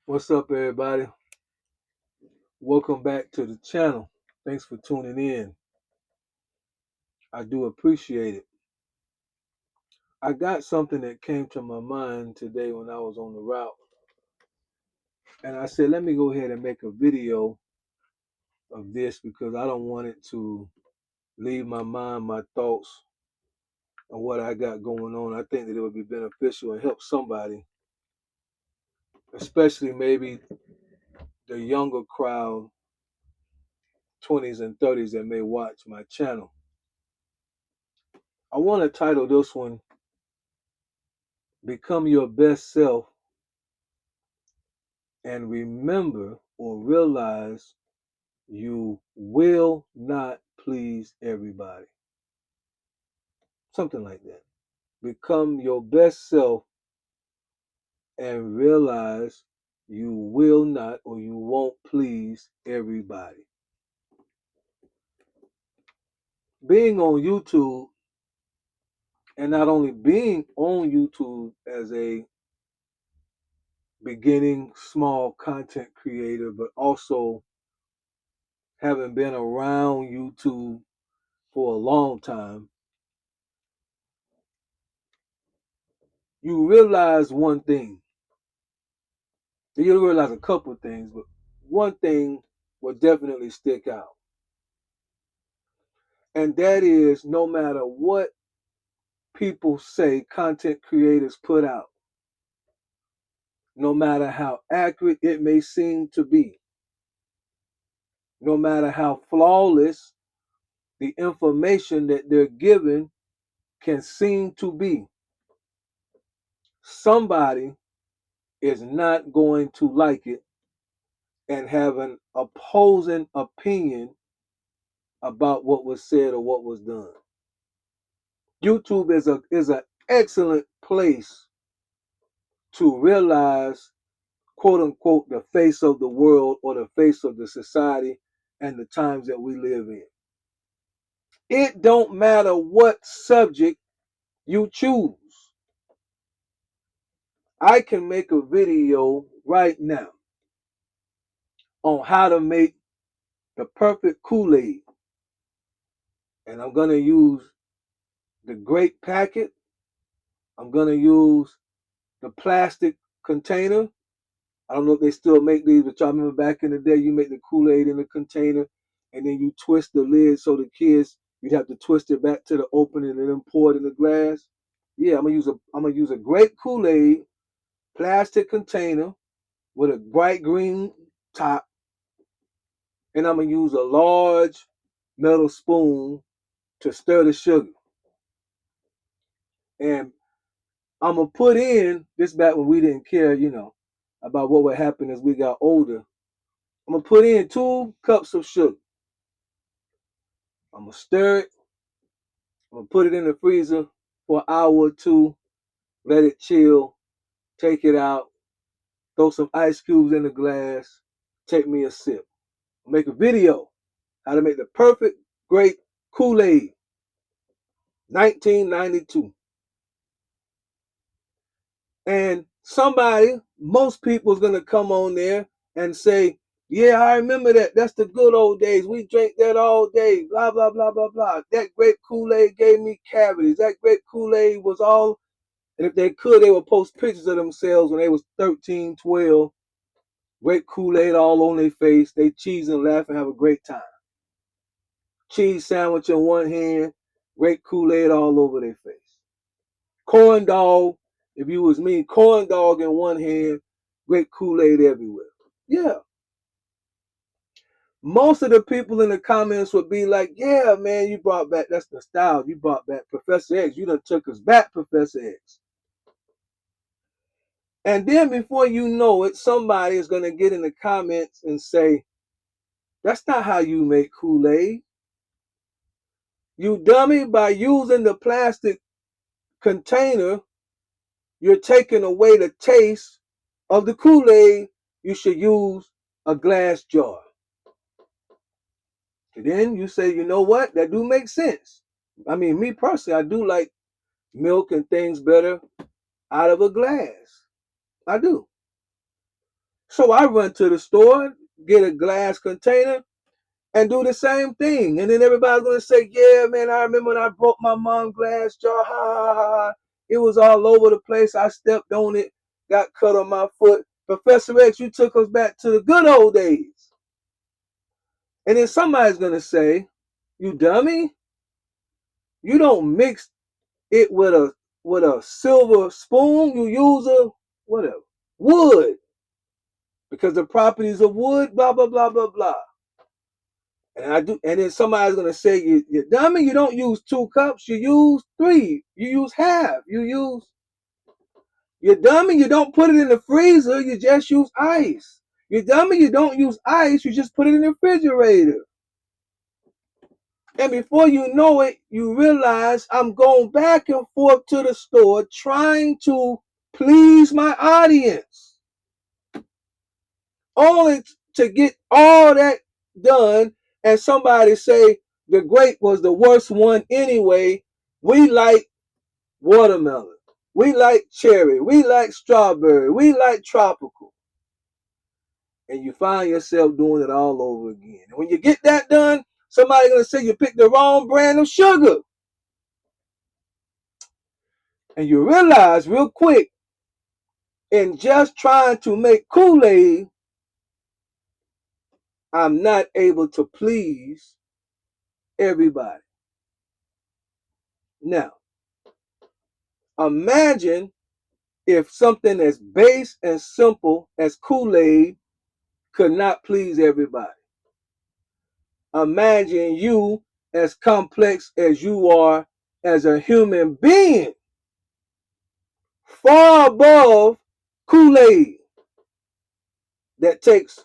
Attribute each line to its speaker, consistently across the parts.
Speaker 1: What's up, everybody? Welcome back to the channel. Thanks for tuning in. I do appreciate it. I got something that came to my mind today when I was on the route, and I said, let me go ahead and make a video of this because I don't want it to leave my mind, my thoughts, on what I got going on. I think that it would be beneficial and help somebody, especially maybe the younger crowd, 20s and 30s that may watch my channel. I want to title this one, Become Your Best Self and Remember or Realize You Will Not Please Everybody. Something like that. Become your best self and realize you will not or you won't please everybody. Being on YouTube, and not only being on YouTube as a beginning small content creator, but also having been around YouTube for a long time, you realize one thing. You realize a couple of things, but one thing will definitely stick out. And that is no matter what people say content creators put out, no matter how accurate it may seem to be, no matter how flawless the information that they're given can seem to be, somebody is not going to like it and have an opposing opinion about what was said or what was done. YouTube is an excellent place to realize, quote unquote, the face of the world or the face of the society and the times that we live in. It don't matter what subject you choose. I can make a video right now on how to make the perfect Kool-Aid. And I'm going to use the grape packet. I'm going to use the plastic container. I don't know if they still make these, but y'all remember back in the day, you make the Kool-Aid in the container, and then you twist the lid so the kids, you'd have to twist it back to the opening and then pour it in the glass. Yeah, I'm gonna use a grape Kool-Aid plastic container with a bright green top, and I'm gonna use a large metal spoon to stir the sugar. And I'm gonna put in this back when we didn't care, about what would happen as we got older. I'm gonna put in 2 cups of sugar. I'm gonna stir it. I'm gonna put it in the freezer for an hour or two. Let it chill. Take it out. Throw some ice cubes in the glass. Take me a sip. Make a video how to make the perfect great Kool-Aid. 1992. And most people's gonna come on there and say, yeah, I remember that. That's the good old days. We drank that all day. Blah, blah, blah, blah, blah. That great Kool-Aid gave me cavities. That great Kool-Aid was all. And if they could, they would post pictures of themselves when they was 13, 12. Great Kool-Aid all on their face. They cheese and laugh and have a great time. Cheese sandwich in one hand. Great Kool-Aid all over their face. Corn dog, if you was me, corn dog in one hand, great Kool-Aid everywhere. Yeah. Most of the people in the comments would be like, yeah, man, you brought back, that's the style. You brought back Professor X. You done took us back, Professor X. And then before you know it, somebody is going to get in the comments and say, that's not how you make Kool-Aid. You dummy, by using the plastic container, you're taking away the taste of the Kool-Aid. You should use a glass jar. And then you say, you know what? That do make sense. I mean, me personally, I do like milk and things better out of a glass. I do. So I run to the store, get a glass container, and do the same thing. And then everybody's gonna say, "Yeah, man, I remember when I broke my mom's glass jar. Ha ha ha ha. It was all over the place. I stepped on it, got cut on my foot. Professor X, you took us back to the good old days." And then somebody's gonna say, "You dummy! You don't mix it with a silver spoon. You use a whatever wood because the properties of wood, blah blah blah blah blah." And I do, and then somebody's gonna say, "You dummy! You don't use 2 cups. You use 3. You use half. You dummy! You don't put it in the freezer. You just use ice. You dummy! You don't use ice. You just put it in the refrigerator." And before you know it, you realize I'm going back and forth to the store trying to please my audience, only to get all that done and somebody say the grape was the worst one anyway. We like watermelon. We like cherry. We like strawberry. We like tropical. And you find yourself doing it all over again. And when you get that done, somebody's going to say you picked the wrong brand of sugar. And you realize real quick, in just trying to make Kool-Aid, I'm not able to please everybody. Now, imagine if something as base and simple as Kool-Aid could not please everybody. Imagine you as complex as you are as a human being, far above Kool-Aid that takes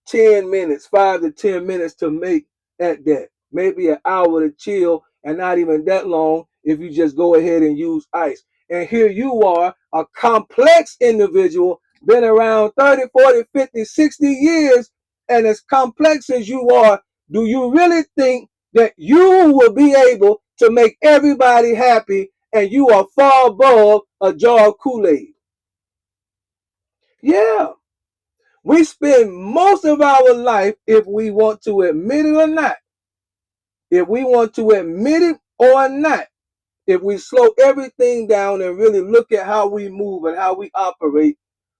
Speaker 1: 10 minutes, 5 to 10 minutes to make at that. Maybe an hour to chill, and not even that long if you just go ahead and use ice. And here you are, a complex individual, been around 30, 40, 50, 60 years, and as complex as you are, do you really think that you will be able to make everybody happy and you are far above a jar of Kool-Aid? Yeah. We spend most of our life, if we want to admit it or not, if we want to admit it or not, if we slow everything down and really look at how we move and how we operate,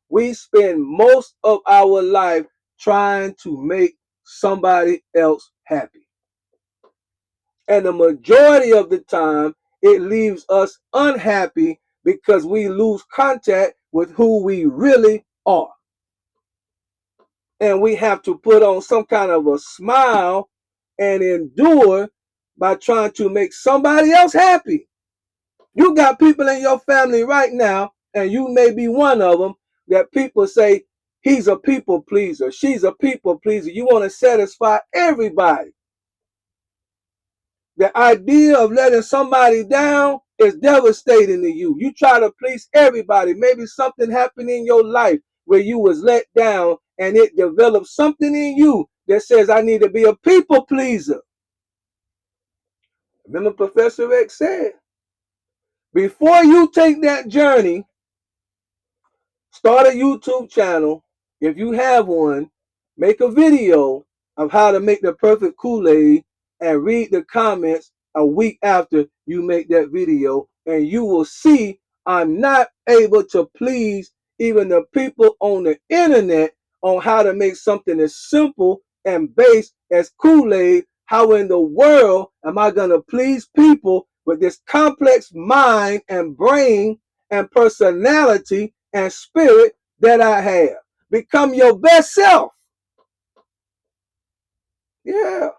Speaker 1: we spend most of our life trying to make somebody else happy. And the majority of the time, it leaves us unhappy because we lose contact with who we really are. And we have to put on some kind of a smile and endure by trying to make somebody else happy. You got people in your family right now, and you may be one of them, that people say, he's a people pleaser, she's a people pleaser. You want to satisfy everybody. The idea of letting somebody down is devastating to you. You try to please everybody. Maybe something happened in your life where you was let down and it developed something in you that says, I need to be a people pleaser. Remember Professor X said, before you take that journey, start a YouTube channel. If you have one, make a video of how to make the perfect Kool-Aid and read the comments a week after you make that video, and you will see I'm not able to please even the people on the internet on how to make something as simple and base as Kool-Aid. How in the world am I going to please people with this complex mind and brain and personality and spirit that I have? Become your best self. Yeah.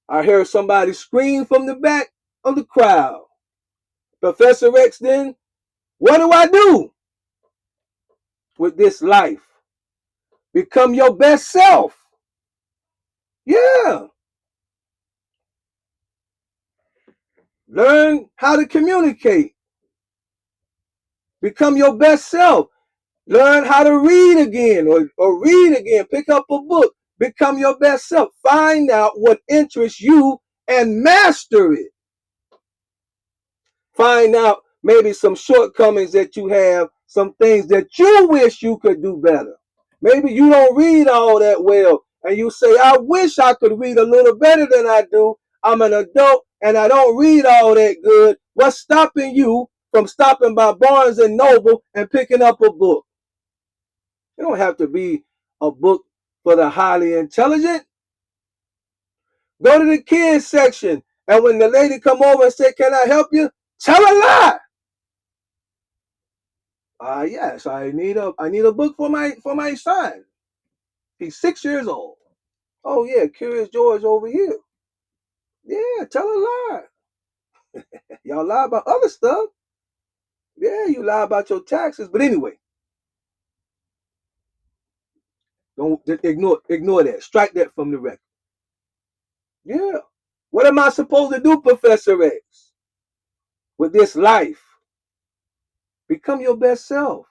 Speaker 1: I heard somebody scream from the back of the crowd. Professor X, then, what do I do with this life? Become your best self. Yeah. Learn how to communicate. Become your best self. Learn how to read again or read again. Pick up a book. Become your best self. Find out what interests you and master it. Find out maybe some shortcomings that you have, some things that you wish you could do better. Maybe you don't read all that well, and you say, I wish I could read a little better than I do. I'm an adult and I don't read all that good. What's stopping you from stopping by Barnes and Noble and picking up a book? It don't have to be a book for the highly intelligent. Go to the kids section, and when the lady come over and say, can I help you? Tell a lie. Yes, I need a book for my son. He's 6 years old. Oh yeah, Curious George over here. Yeah, tell a lie. Y'all lie about other stuff. Yeah, you lie about your taxes. But anyway, don't ignore that. Strike that from the record. Yeah. What am I supposed to do, Professor X, with this life? Become your best self.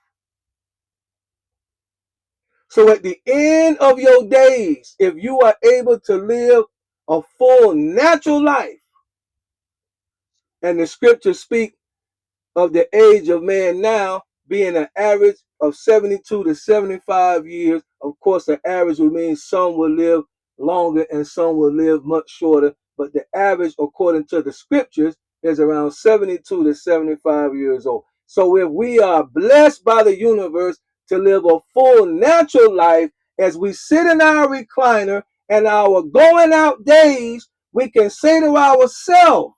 Speaker 1: So at the end of your days, if you are able to live a full natural life, and the scriptures speak of the age of man now being an average of 72 to 75 years. Of course, the average will mean some will live longer and some will live much shorter. But the average, according to the scriptures, is around 72 to 75 years old. So if we are blessed by the universe to live a full natural life as we sit in our recliner and our going out days, we can say to ourselves,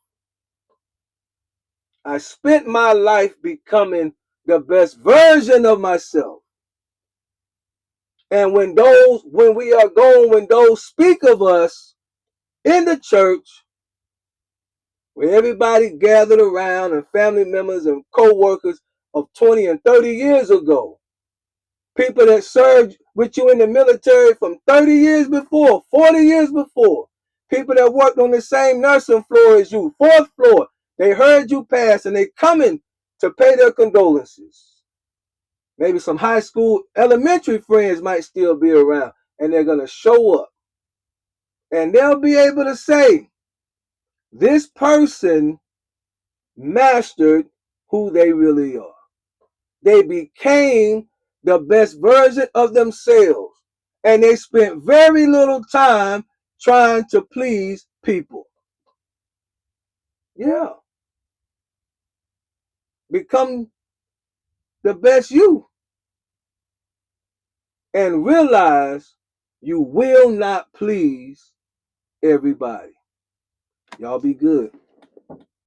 Speaker 1: I spent my life becoming the best version of myself. And when we are gone, when those speak of us in the church, where everybody gathered around and family members and co-workers of 20 and 30 years ago, people that served with you in the military from 30 years before, 40 years before, people that worked on the same nursing floor as you, fourth floor, they heard you pass and they coming to pay their condolences. Maybe some high school, elementary friends might still be around, and they're going to show up. And they'll be able to say, this person mastered who they really are. They became the best version of themselves, and they spent very little time trying to please people. Yeah. Become the best you and realize you will not please everybody. Y'all be good.